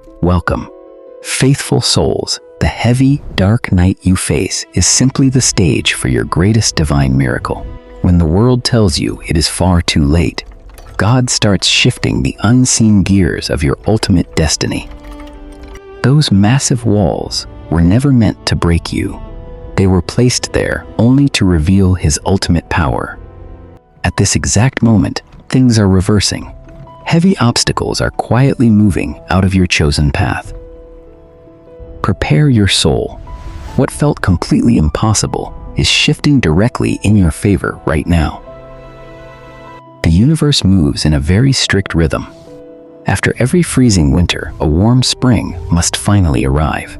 Welcome. Faithful souls, the heavy, dark night you face is simply the stage for your greatest divine miracle. When the world tells you it is far too late, God starts shifting the unseen gears of your ultimate destiny. Those massive walls were never meant to break you. They were placed there only to reveal His ultimate power. At this exact moment, things are reversing. Heavy obstacles are quietly moving out of your chosen path. Prepare your soul. What felt completely impossible is shifting directly in your favor right now. The universe moves in a very strict rhythm. After every freezing winter, a warm spring must finally arrive.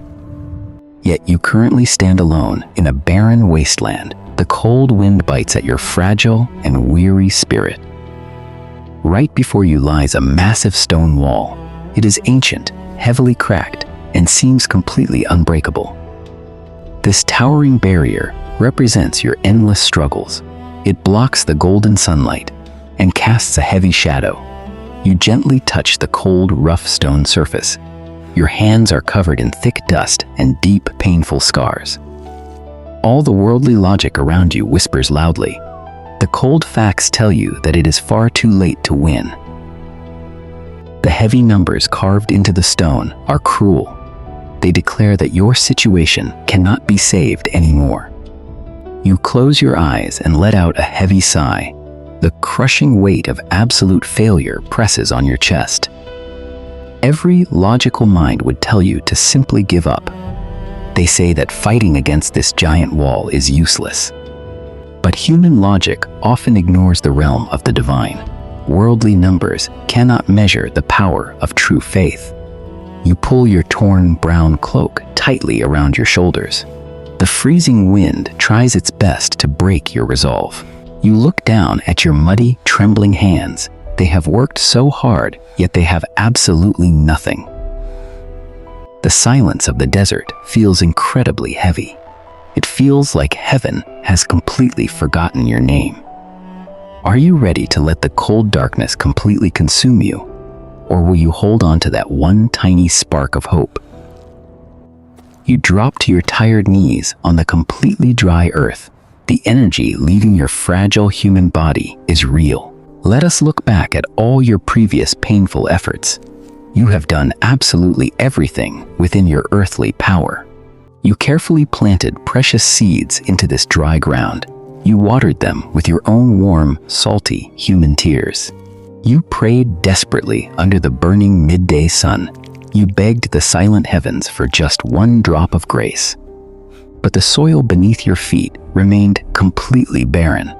Yet you currently stand alone in a barren wasteland. The cold wind bites at your fragile and weary spirit. Right before you lies a massive stone wall. It is ancient, heavily cracked, and seems completely unbreakable. This towering barrier represents your endless struggles. It blocks the golden sunlight and casts a heavy shadow. You gently touch the cold, rough stone surface. Your hands are covered in thick dust and deep, painful scars. All the worldly logic around you whispers loudly. The cold facts tell you that it is far too late to win. The heavy numbers carved into the stone are cruel. They declare that your situation cannot be saved anymore. You close your eyes and let out a heavy sigh. The crushing weight of absolute failure presses on your chest. Every logical mind would tell you to simply give up. They say that fighting against this giant wall is useless. But human logic often ignores the realm of the divine. Worldly numbers cannot measure the power of true faith. You pull your torn brown cloak tightly around your shoulders. The freezing wind tries its best to break your resolve. You look down at your muddy, trembling hands. They have worked so hard, yet they have absolutely nothing. The silence of the desert feels incredibly heavy. It feels like heaven has completely forgotten your name. Are you ready to let the cold darkness completely consume you? Or will you hold on to that one tiny spark of hope? You drop to your tired knees on the completely dry earth. The energy leaving your fragile human body is real. Let us look back at all your previous painful efforts. You have done absolutely everything within your earthly power. You carefully planted precious seeds into this dry ground. You watered them with your own warm, salty human tears. You prayed desperately under the burning midday sun. You begged the silent heavens for just one drop of grace. But the soil beneath your feet remained completely barren.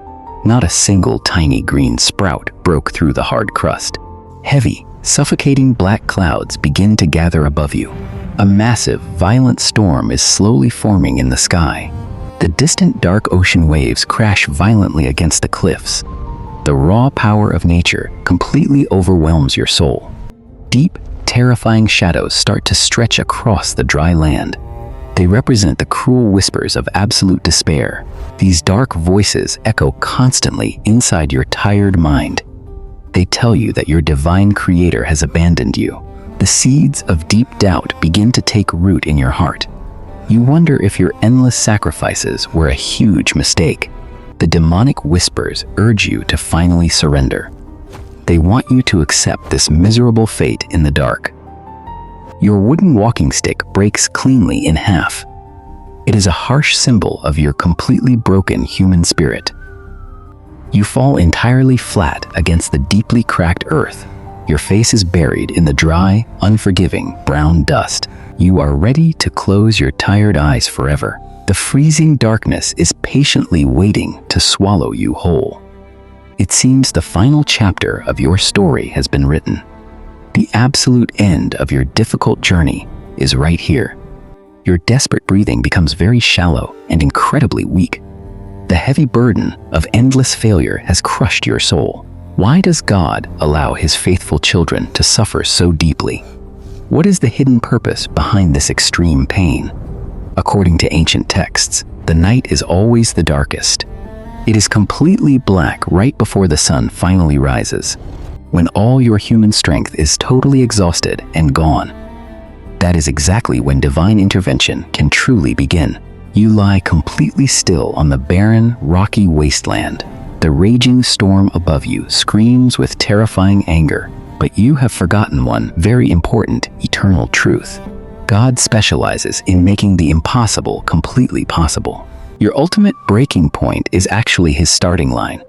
Not a single tiny green sprout broke through the hard crust. Heavy, suffocating black clouds begin to gather above you. A massive, violent storm is slowly forming in the sky. The distant dark ocean waves crash violently against the cliffs. The raw power of nature completely overwhelms your soul. Deep, terrifying shadows start to stretch across the dry land. They represent the cruel whispers of absolute despair. These dark voices echo constantly inside your tired mind. They tell you that your divine creator has abandoned you. The seeds of deep doubt begin to take root in your heart. You wonder if your endless sacrifices were a huge mistake. The demonic whispers urge you to finally surrender. They want you to accept this miserable fate in the dark. Your wooden walking stick breaks cleanly in half. It is a harsh symbol of your completely broken human spirit. You fall entirely flat against the deeply cracked earth. Your face is buried in the dry, unforgiving brown dust. You are ready to close your tired eyes forever. The freezing darkness is patiently waiting to swallow you whole. It seems the final chapter of your story has been written. The absolute end of your difficult journey is right here. Your desperate breathing becomes very shallow and incredibly weak. The heavy burden of endless failure has crushed your soul. Why does God allow His faithful children to suffer so deeply? What is the hidden purpose behind this extreme pain? According to ancient texts, the night is always the darkest. It is completely black right before the sun finally rises. When all your human strength is totally exhausted and gone, That is exactly when divine intervention can truly begin. You lie completely still on the barren, rocky wasteland. The raging storm above you screams with terrifying anger, but you have forgotten one very important, eternal truth. God specializes in making the impossible completely possible. Your ultimate breaking point is actually his starting line.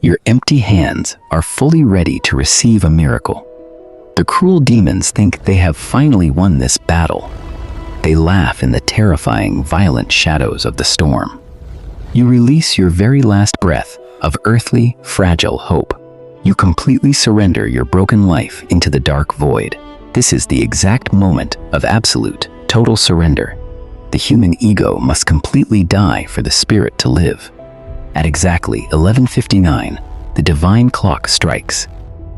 Your empty hands are fully ready to receive a miracle. The cruel demons think they have finally won this battle. They laugh in the terrifying, violent shadows of the storm. You release your very last breath of earthly, fragile hope. You completely surrender your broken life into the dark void. This is the exact moment of absolute, total surrender. The human ego must completely die for the spirit to live. At exactly 11:59, the divine clock strikes.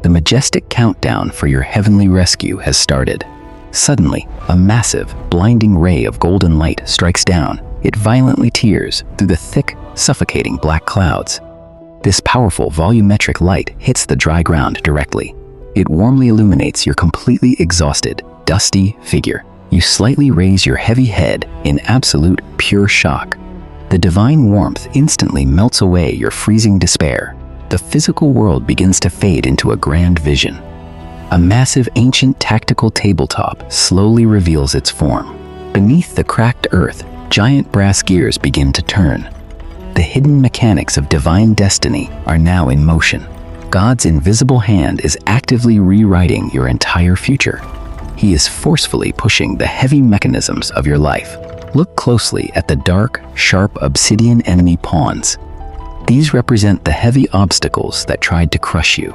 The majestic countdown for your heavenly rescue has started. Suddenly, a massive, blinding ray of golden light strikes down. It violently tears through the thick, suffocating black clouds. This powerful volumetric light hits the dry ground directly. It warmly illuminates your completely exhausted, dusty figure. You slightly raise your heavy head in absolute, pure shock. The divine warmth instantly melts away your freezing despair. The physical world begins to fade into a grand vision. A massive ancient tactical tabletop slowly reveals its form. Beneath the cracked earth, giant brass gears begin to turn. The hidden mechanics of divine destiny are now in motion. God's invisible hand is actively rewriting your entire future. He is forcefully pushing the heavy mechanisms of your life. Look closely at the dark, sharp obsidian enemy pawns. These represent the heavy obstacles that tried to crush you.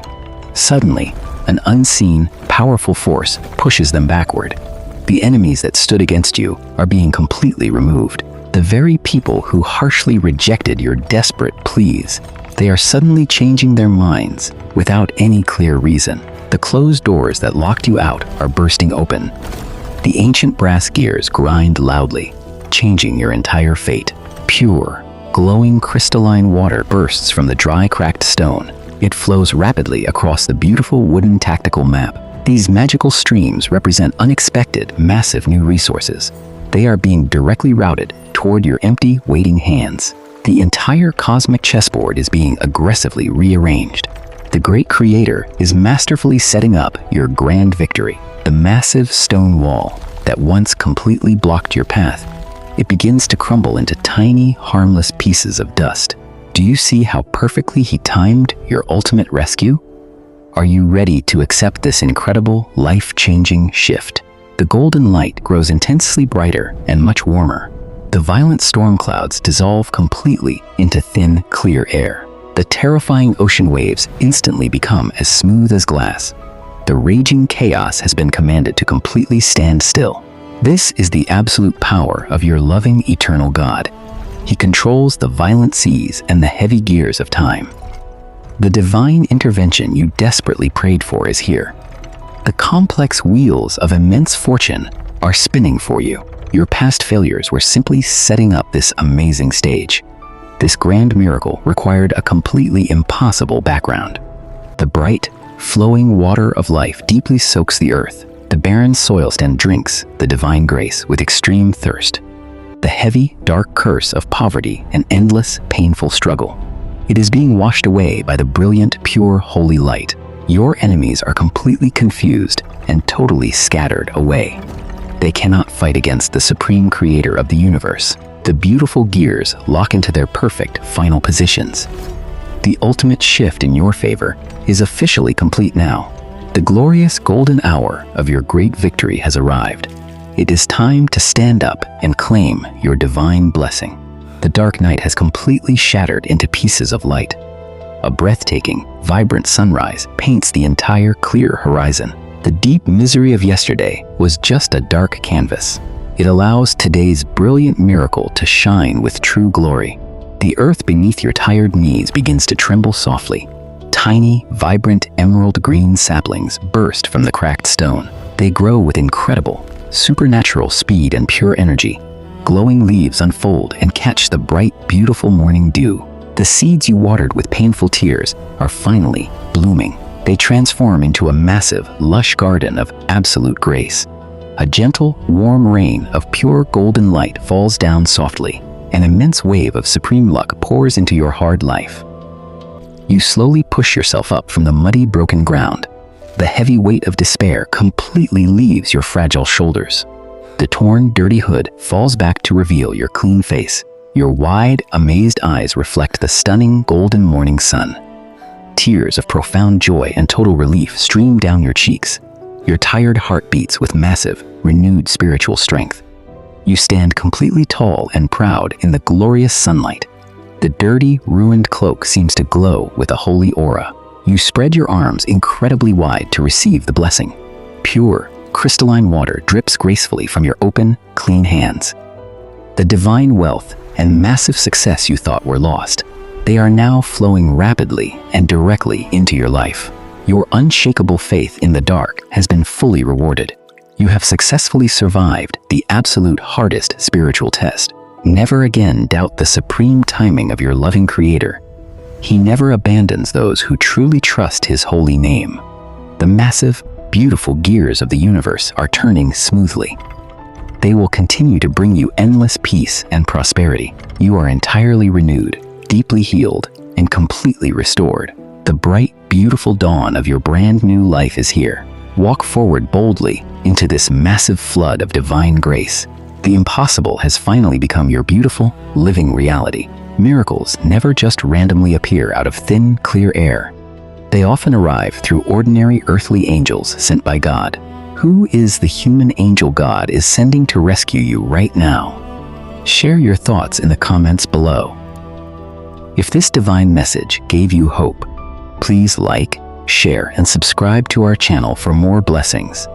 Suddenly, an unseen, powerful force pushes them backward. The enemies that stood against you are being completely removed. The very people who harshly rejected your desperate pleas, they are suddenly changing their minds without any clear reason. The closed doors that locked you out are bursting open. The ancient brass gears grind loudly, changing your entire fate. Pure, glowing crystalline water bursts from the dry, cracked stone. It flows rapidly across the beautiful wooden tactical map. These magical streams represent unexpected, massive new resources. They are being directly routed toward your empty, waiting hands. The entire cosmic chessboard is being aggressively rearranged. The great creator is masterfully setting up your grand victory. The massive stone wall that once completely blocked your path, it begins to crumble into tiny, harmless pieces of dust. Do you see how perfectly he timed your ultimate rescue? Are you ready to accept this incredible, life-changing shift? The golden light grows intensely brighter and much warmer. The violent storm clouds dissolve completely into thin, clear air. The terrifying ocean waves instantly become as smooth as glass. The raging chaos has been commanded to completely stand still. This is the absolute power of your loving, eternal God. He controls the violent seas and the heavy gears of time. The divine intervention you desperately prayed for is here. The complex wheels of immense fortune are spinning for you. Your past failures were simply setting up this amazing stage. This grand miracle required a completely impossible background. The bright, flowing water of life deeply soaks the earth. The barren soil stand drinks the divine grace with extreme thirst. The heavy, dark curse of poverty and endless, painful struggle. It is being washed away by the brilliant, pure, holy light. Your enemies are completely confused and totally scattered away. They cannot fight against the supreme creator of the universe. The beautiful gears lock into their perfect final positions. The ultimate shift in your favor is officially complete now. The glorious golden hour of your great victory has arrived. It is time to stand up and claim your divine blessing. The dark night has completely shattered into pieces of light. A breathtaking, vibrant sunrise paints the entire clear horizon. The deep misery of yesterday was just a dark canvas. It allows today's brilliant miracle to shine with true glory. The earth beneath your tired knees begins to tremble softly. Tiny, vibrant emerald green saplings burst from the cracked stone. They grow with incredible, supernatural speed and pure energy. Glowing leaves unfold and catch the bright, beautiful morning dew. The seeds you watered with painful tears are finally blooming. They transform into a massive, lush garden of absolute grace. A gentle, warm rain of pure golden light falls down softly. An immense wave of supreme luck pours into your hard life. You slowly push yourself up from the muddy, broken ground. The heavy weight of despair completely leaves your fragile shoulders. The torn, dirty hood falls back to reveal your clean face. Your wide, amazed eyes reflect the stunning, golden morning sun. Tears of profound joy and total relief stream down your cheeks. Your tired heart beats with massive, renewed spiritual strength. You stand completely tall and proud in the glorious sunlight. The dirty, ruined cloak seems to glow with a holy aura. You spread your arms incredibly wide to receive the blessing. Pure, crystalline water drips gracefully from your open, clean hands. The divine wealth and massive success you thought were lost, they are now flowing rapidly and directly into your life. Your unshakable faith in the dark has been fully rewarded. You have successfully survived the absolute hardest spiritual test. Never again doubt the supreme timing of your loving Creator. He never abandons those who truly trust His holy name. The massive, beautiful gears of the universe are turning smoothly. They will continue to bring you endless peace and prosperity. You are entirely renewed, deeply healed, and completely restored. The bright, beautiful dawn of your brand new life is here. Walk forward boldly into this massive flood of divine grace. The impossible has finally become your beautiful, living reality. Miracles never just randomly appear out of thin, clear air. They often arrive through ordinary earthly angels sent by God. Who is the human angel God is sending to rescue you right now? Share your thoughts in the comments below. If this divine message gave you hope, please like, share, and subscribe to our channel for more blessings.